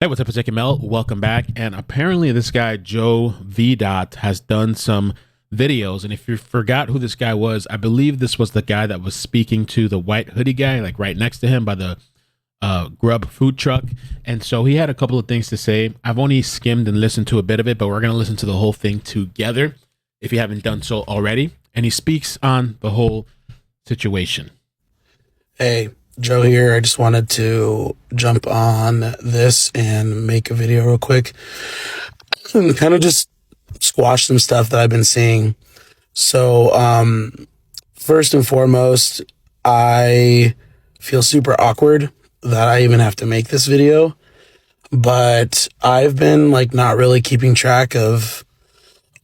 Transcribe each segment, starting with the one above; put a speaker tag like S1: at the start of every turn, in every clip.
S1: Hey, what's up, it's iCkEdMeL. Welcome back. And apparently this guy, Joe V. Dot, has done some videos. And if you forgot who this guy was, I believe this was the guy that was speaking to the white hoodie guy, like right next to him by the Grub food truck. And so he had a couple of things to say. I've only skimmed and listened to a bit of it, but we're going to listen to the whole thing together if you haven't done so already. And he speaks on the whole situation.
S2: Hey, Joe here. I just wanted to jump on this and make a video real quick and kind of just squash some stuff that I've been seeing. So, first and foremost, I feel super awkward that I even have to make this video, but I've been like not really keeping track of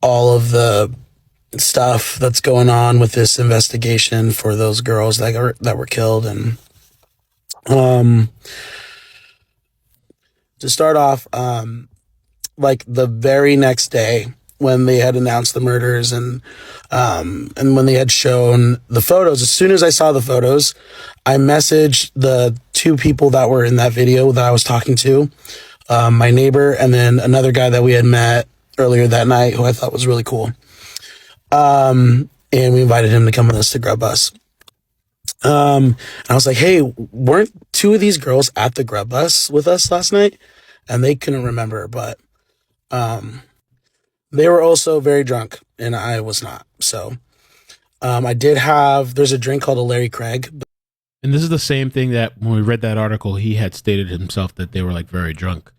S2: all of the stuff that's going on with this investigation for those girls that were killed. And to start off, like the very next day when they had announced the murders and when they had shown the photos, as soon as I saw the photos, I messaged the two people that were in that video that I was talking to, my neighbor and then another guy that we had met earlier that night who I thought was really cool. And we invited him to come with us to Grub Bus. And I was like, hey, weren't two of these girls at the Grub Bus with us last night? And they couldn't remember, but they were also very drunk and I was not. So I did have, there's a drink called a Larry Craig.
S1: And this is the same thing that when we read that article, he had stated himself that they were like very drunk,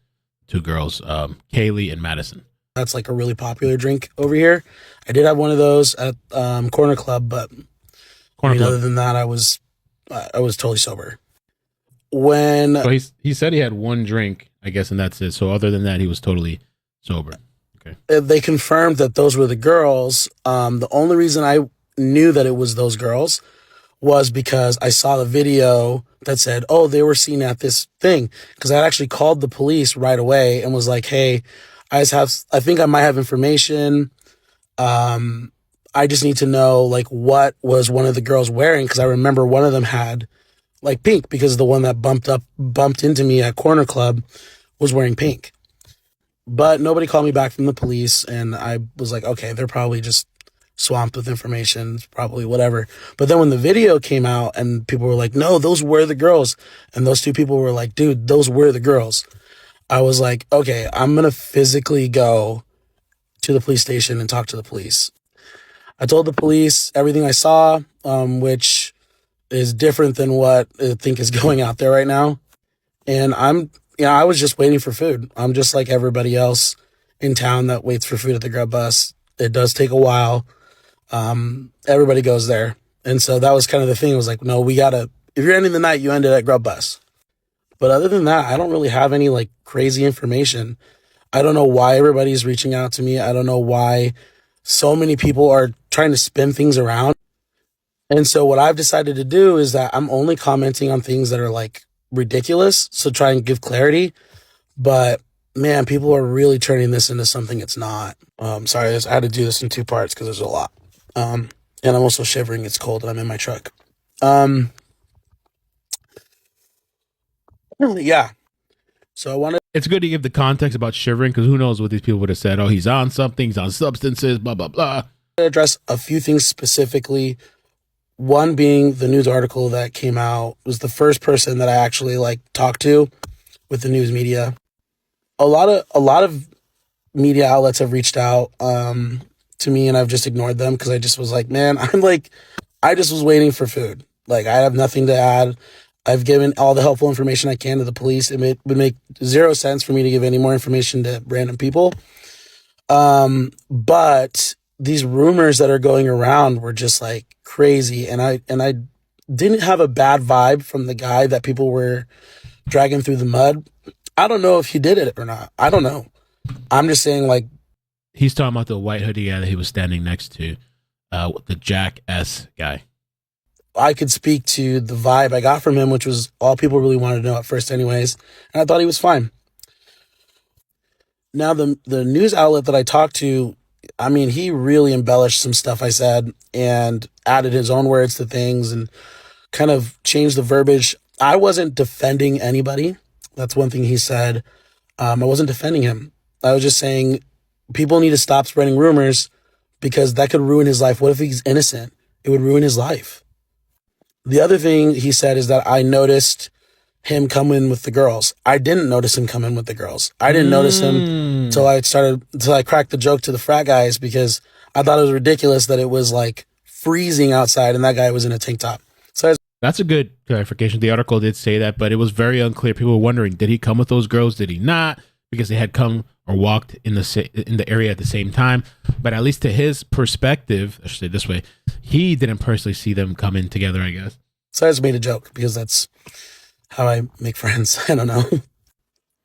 S1: two girls, Kaylee and Madison.
S2: That's like a really popular drink over here. I did have one of those at Corner Club, but other than that, I was totally sober.
S1: So he said he had one drink, I guess, and that's it. So other than that, he was totally sober. Okay.
S2: They confirmed that those were the girls. The only reason I knew that it was those girls was because I saw the video that said, oh, they were seen at this thing. Because I actually called the police right away and was like, hey, I think I might have information. I just need to know like what was one of the girls wearing, because I remember one of them had like pink, because the one that bumped into me at Corner Club was wearing pink. But nobody called me back from the police, and I was like, okay, they're probably just swamped with information, probably whatever. But then when the video came out and people were like, no, those were the girls, and those two people were like, dude, those were the girls, I was like, okay, I'm going to physically go to the police station and talk to the police. I told the police everything I saw, which is different than what I think is going out there right now. And I was just waiting for food. I'm just like everybody else in town that waits for food at the Grub Bus. It does take a while. Everybody goes there. And so that was kind of the thing. It was like, no, if you're ending the night, you end it at Grub Bus. But other than that, I don't really have any like crazy information. I don't know why everybody's reaching out to me. I don't know why so many people are trying to spin things around. And so what I've decided to do is that I'm only commenting on things that are like ridiculous. So try and give clarity. But man, people are really turning this into something it's not. Sorry, I had to do this in two parts because there's a lot. And I'm also shivering. It's cold and I'm in my truck. Yeah. So
S1: it's good to give the context about shivering, because who knows what these people would have said. Oh, he's on something, he's on substances, blah, blah, blah.
S2: Address a few things specifically. One being the news article that came out was the first person that I actually like talked to with the news media. A lot of media outlets have reached out to me, and I've just ignored them because I just was like, man, I just was waiting for food. Like, I have nothing to add. I've given all the helpful information I can to the police. It would make zero sense for me to give any more information to random people. But these rumors that are going around were just like crazy. And I didn't have a bad vibe from the guy that people were dragging through the mud. I don't know if he did it or not. I don't know. I'm just saying, like,
S1: he's talking about the white hoodie guy that he was standing next to, the Jack S guy.
S2: I could speak to the vibe I got from him, which was all people really wanted to know at first anyways. And I thought he was fine. Now, the news outlet that I talked to, I mean, he really embellished some stuff I said and added his own words to things and kind of changed the verbiage. I wasn't defending anybody. That's one thing he said. I wasn't defending him. I was just saying people need to stop spreading rumors because that could ruin his life. What if he's innocent? It would ruin his life. The other thing he said is that I noticed him come in with the girls. I didn't notice him come in with the girls. I didn't notice him till I cracked the joke to the frat guys because I thought it was ridiculous that it was like freezing outside and that guy was in a tank top. So
S1: that's a good clarification. The article did say that, but it was very unclear. People were wondering, did he come with those girls? Did he not? Because they had come or walked in the area at the same time. But at least to his perspective, I should say it this way, he didn't personally see them come in together, I guess.
S2: So I just made a joke because that's how I make friends. I don't know.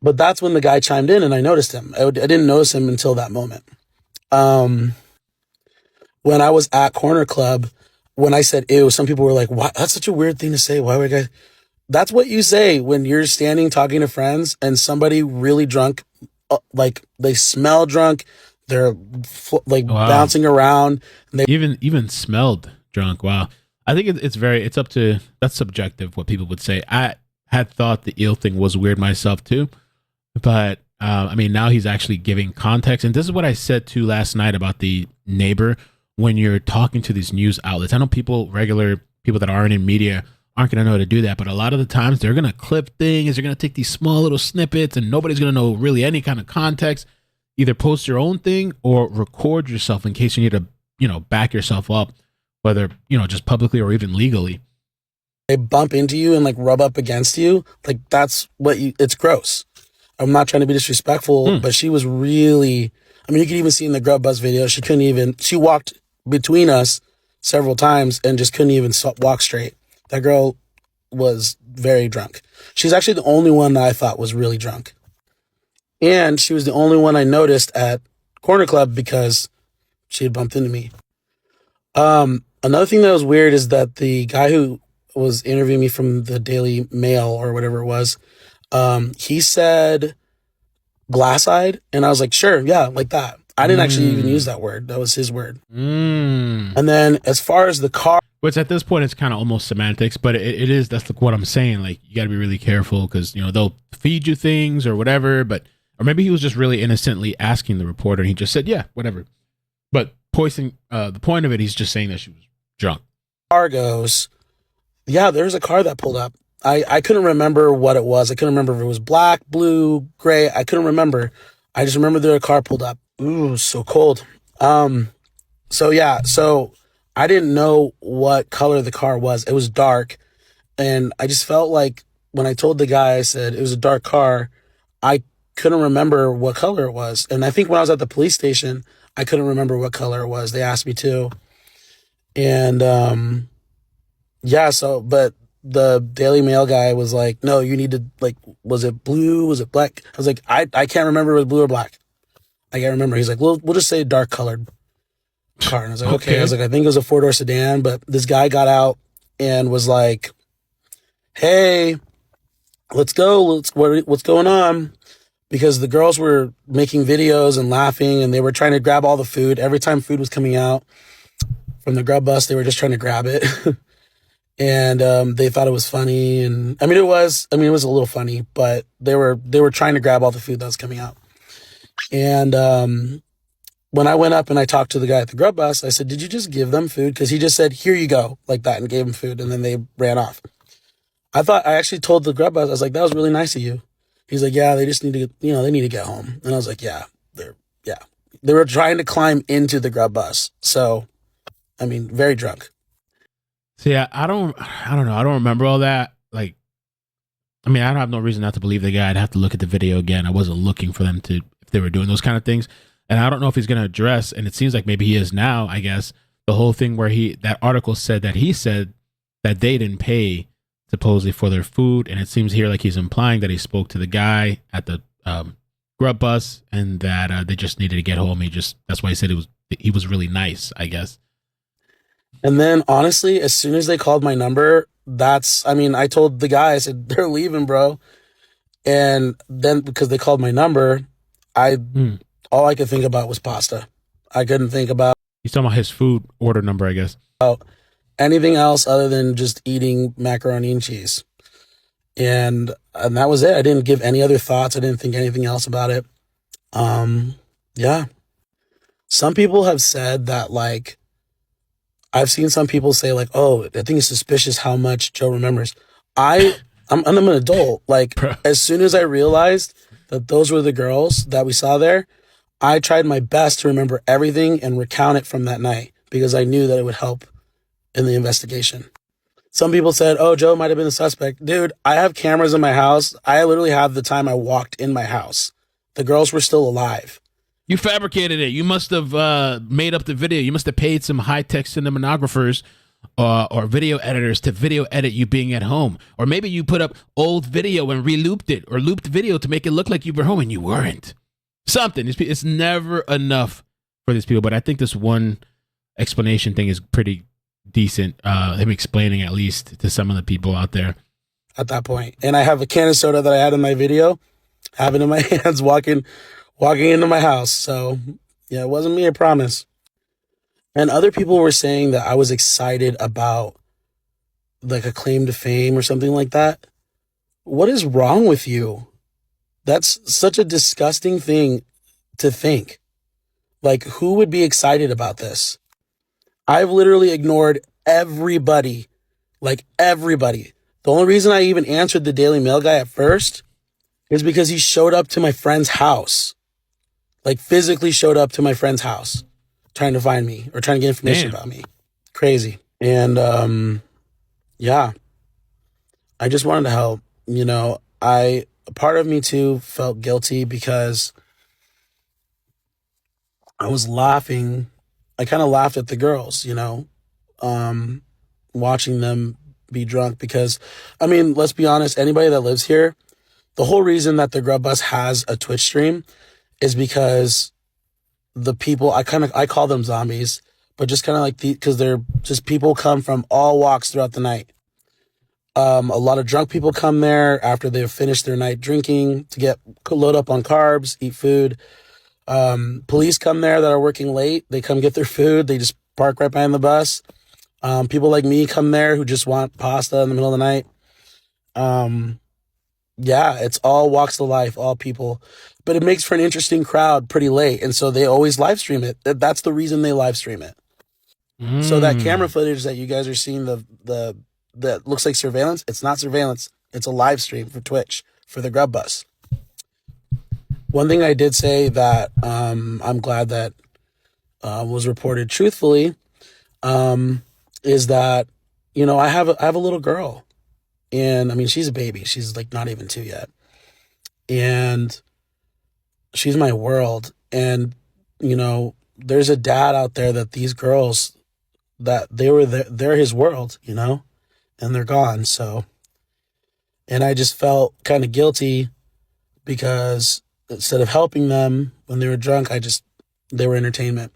S2: But that's when the guy chimed in and I noticed him. I didn't notice him until that moment. When I was at Corner Club, when I said ew, some people were like, "What? That's such a weird thing to say. Why would I?" That's what you say when you're standing talking to friends and somebody really drunk, like they smell drunk, they're bouncing around. And they
S1: even smelled drunk. Wow. I think it's up to, that's subjective what people would say. I had thought the eel thing was weird myself too, but I mean, now he's actually giving context. And this is what I said too last night about the neighbor. When you're talking to these news outlets, I know regular people that aren't in media aren't going to know how to do that, but a lot of the times they're going to clip things, they're going to take these small little snippets and nobody's going to know really any kind of context. Either post your own thing or record yourself in case you need to, back yourself up, whether, just publicly or even legally.
S2: They bump into you and like rub up against you. Like that's it's gross. I'm not trying to be disrespectful, but she was really, I mean, you can even see in the Grub Bus video, she walked between us several times and just couldn't even walk straight. That girl was very drunk. She's actually the only one that I thought was really drunk. And she was the only one I noticed at Corner Club because she had bumped into me. Another thing that was weird is that the guy who was interviewing me from the Daily Mail or whatever it was, he said glass-eyed, and I was like, sure, yeah, like that. I didn't actually even use that word. That was his word. And then as far as the car,
S1: which at this point it's kind of almost semantics, but it is, that's what I'm saying. Like, you got to be really careful because, they'll feed you things or whatever, or maybe he was just really innocently asking the reporter and he just said, yeah, whatever. But the point of it, he's just saying that she was drunk.
S2: Car goes, yeah, there's a car that pulled up. I couldn't remember what it was. I couldn't remember if it was black, blue, gray. I couldn't remember. I just remember there a car pulled up. Ooh, so cold. So I didn't know what color the car was. It was dark. And I just felt like when I told the guy, I said it was a dark car, I couldn't remember what color it was. And I think when I was at the police station, I couldn't remember what color it was. They asked me to. And but the Daily Mail guy was like, no, you need to, like, was it blue? Was it black? I was like, I can't remember if it was blue or black. I can't remember. He's like, we'll just say dark colored car. And I was like, okay. I was like, I think it was a 4-door sedan, but this guy got out and was like, hey, let's go. What's going on? Because the girls were making videos and laughing and they were trying to grab all the food. Every time food was coming out from the Grub Bus, they were just trying to grab it. And they thought it was funny. And it was a little funny, but they were trying to grab all the food that was coming out. And when I went up and I talked to the guy at the Grub Bus, I said, did you just give them food? Because he just said, here you go, like that, and gave them food. And then they ran off. I actually told the Grub Bus, I was like, that was really nice of you. He's like, yeah, they just need to, they need to get home. And I was like, yeah, they were trying to climb into the Grub Bus. So, very drunk.
S1: So yeah, I don't know. I don't remember all that. Like, I don't have no reason not to believe the guy. I'd have to look at the video again. I wasn't looking for them if they were doing those kind of things. And I don't know if he's going to address, and it seems like maybe he is now, I guess, the whole thing where that article said that he said that they didn't pay supposedly for their food. And it seems here like he's implying that he spoke to the guy at the Grub Bus and that they just needed to get home. That's why he said he was really nice, I guess.
S2: And then honestly, as soon as they called my number, I told the guy, I said, they're leaving, bro. And then because they called my number, all I could think about was pasta. I couldn't think about.
S1: He's talking about his food order number, I guess.
S2: Anything else other than just eating macaroni and cheese. And that was it. I didn't give any other thoughts. I didn't think anything else about it. Yeah. Some people have said that, like, I've seen some people say, like, oh, I think it's suspicious how much Joe remembers. I'm an adult. Like,
S1: Bro.
S2: as soon as I realized that those were the girls that we saw there, I tried my best to remember everything and recount it from that night because I knew that it would help in the investigation. Some people said, oh, Joe might have been the suspect. Dude, I have cameras in my house. I literally have the time I walked in my house. The girls were still alive.
S1: You fabricated it. You must have made up the video. You must have paid some high-tech cinematographers or video editors to video edit you being at home. Or maybe you put up old video and re-looped it, or looped video to make it look like you were home and you weren't. Something. It's never enough for these people. But I think this one explanation thing is pretty decent. Him explaining at least to some of the people out there.
S2: At that point. And I have a can of soda that I had in my video, have it in my hands, walking into my house. So, yeah, it wasn't me, I promise. And other people were saying that I was excited about, like, a claim to fame or something like that. What is wrong with you? That's such a disgusting thing to think. Like, who would be excited about this? I've literally ignored everybody. Like, everybody. The only reason I even answered the Daily Mail guy at first is because he showed up to my friend's house. Like, physically showed up to my friend's house trying to find me or trying to get information about me. Crazy. And, yeah, I just wanted to help. You know, a part of me too felt guilty because I was laughing. I kind of laughed at the girls, you know, watching them be drunk because, I mean, let's be honest, anybody that lives here, the whole reason that the Grub Bus has a Twitch stream is because the people, I call them zombies, but just kind of like because they're just people come from all walks throughout the night. A lot of drunk people come there after they've finished their night drinking to load up on carbs, eat food. Police come there that are working late. They come get their food. They just park right behind the bus. People like me come there who just want pasta in the middle of the night. Yeah, it's all walks of life, all people. But it makes for an interesting crowd pretty late. And so they always live stream it. That's the reason they live stream it. So that camera footage that you guys are seeing, that looks like surveillance, it's not surveillance. It's a live stream for Twitch for the Grub Bus. One thing I did say that I'm glad that was reported truthfully is that, you know, I have a little girl. And I mean, she's a baby. She's like not even 2 yet. And she's my world. And, you know, there's a dad out there that these girls, that they're his world, you know, and they're gone. So, and I just felt kind of guilty because instead of helping them when they were drunk, they were entertainment.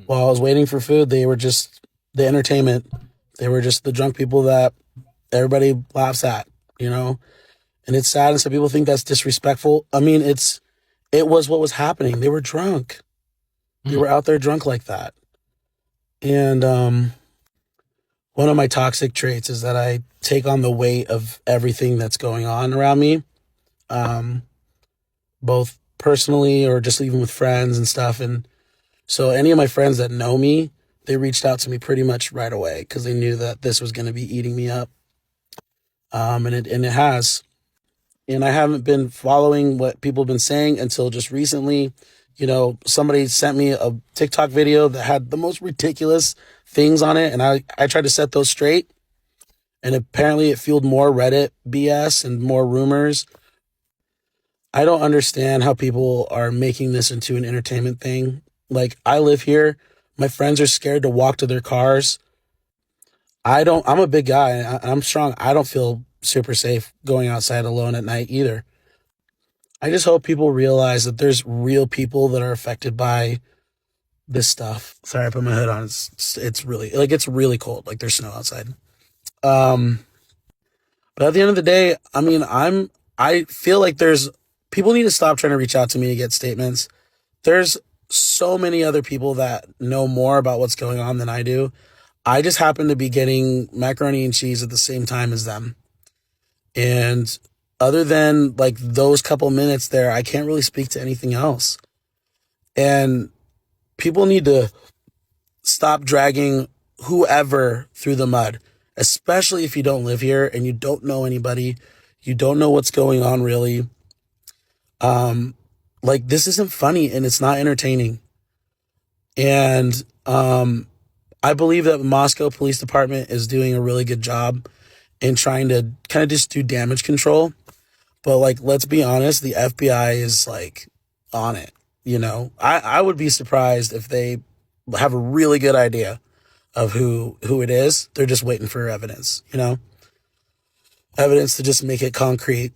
S2: While I was waiting for food, they were just the entertainment. They were just the drunk people that everybody laughs at, you know? And it's sad, and some people think that's disrespectful. I mean, it was what was happening. They were drunk. They were out there drunk like that. And one of my toxic traits is that I take on the weight of everything that's going on around me, both personally or just even with friends and stuff. And so any of my friends that know me, they reached out to me pretty much right away because they knew that this was going to be eating me up. And it has. And I haven't been following what people have been saying until just recently. You know, somebody sent me a TikTok video that had the most ridiculous things on it. And I tried to set those straight. And apparently it fueled more Reddit BS and more rumors. I don't understand how people are making this into an entertainment thing. Like, I live here. My friends are scared to walk to their cars. I'm a big guy. I'm strong. I don't feel super safe going outside alone at night either. I just hope people realize that there's real people that are affected by this stuff. Sorry, I put my hood on. It's really cold. Like, there's snow outside. But at the end of the day, I mean, I feel like people need to stop trying to reach out to me to get statements. There's so many other people that know more about what's going on than I do. I just happen to be getting macaroni and cheese at the same time as them. And other than like those couple minutes there, I can't really speak to anything else. And people need to stop dragging whoever through the mud, especially if you don't live here and you don't know anybody, you don't know what's going on really. Like this isn't funny and it's not entertaining. And I believe that the Moscow Police Department is doing a really good job in trying to kind of just do damage control. But like, let's be honest, the FBI is like on it. You know, I would be surprised if they have a really good idea of who it is. They're just waiting for evidence, you know, evidence to just make it concrete,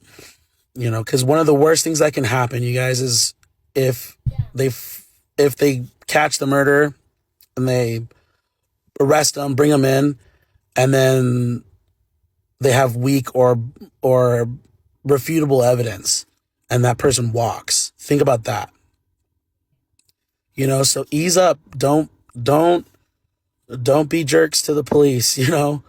S2: you know, because one of the worst things that can happen, you guys, is if they catch the murderer and they arrest them, bring them in, and then they have weak or refutable evidence and that person walks. Think about that. You know, so ease up. Don't be jerks to the police, you know?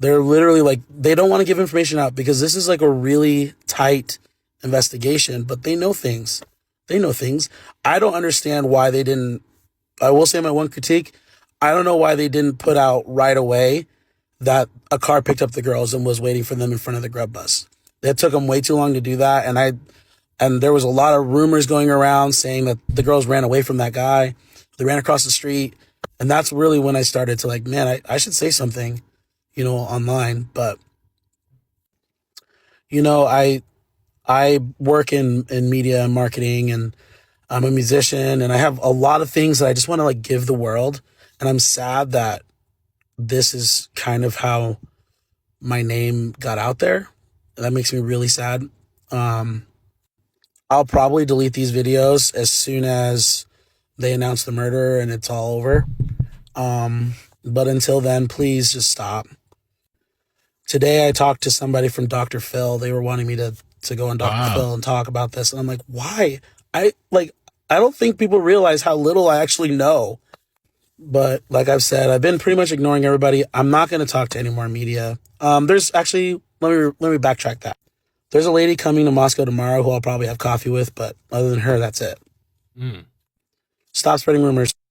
S2: They're literally like, they don't want to give information out because this is like a really tight investigation, but they know things. They know things. I don't understand why they didn't, I will say my one critique, I don't know why they didn't put out right away that a car picked up the girls and was waiting for them in front of the grub bus. It took them way too long to do that. And there was a lot of rumors going around saying that the girls ran away from that guy. They ran across the street. And that's really when I started to like, man, I should say something, you know, online. But, you know, I work in media and marketing, and I'm a musician, and I have a lot of things that I just want to like give the world. And I'm sad that this is kind of how my name got out there. That makes me really sad. I'll probably delete these videos as soon as they announce the murder and it's all over. But until then, please just stop. Today I talked to somebody from Dr. Phil. They were wanting me to go on Dr. Phil and talk about this. And I'm like, why? I don't think people realize how little I actually know. But like I've said, I've been pretty much ignoring everybody. I'm not going to talk to any more media. There's actually, let me backtrack that. There's a lady coming to Moscow tomorrow who I'll probably have coffee with, but other than her, that's it. Stop spreading rumors.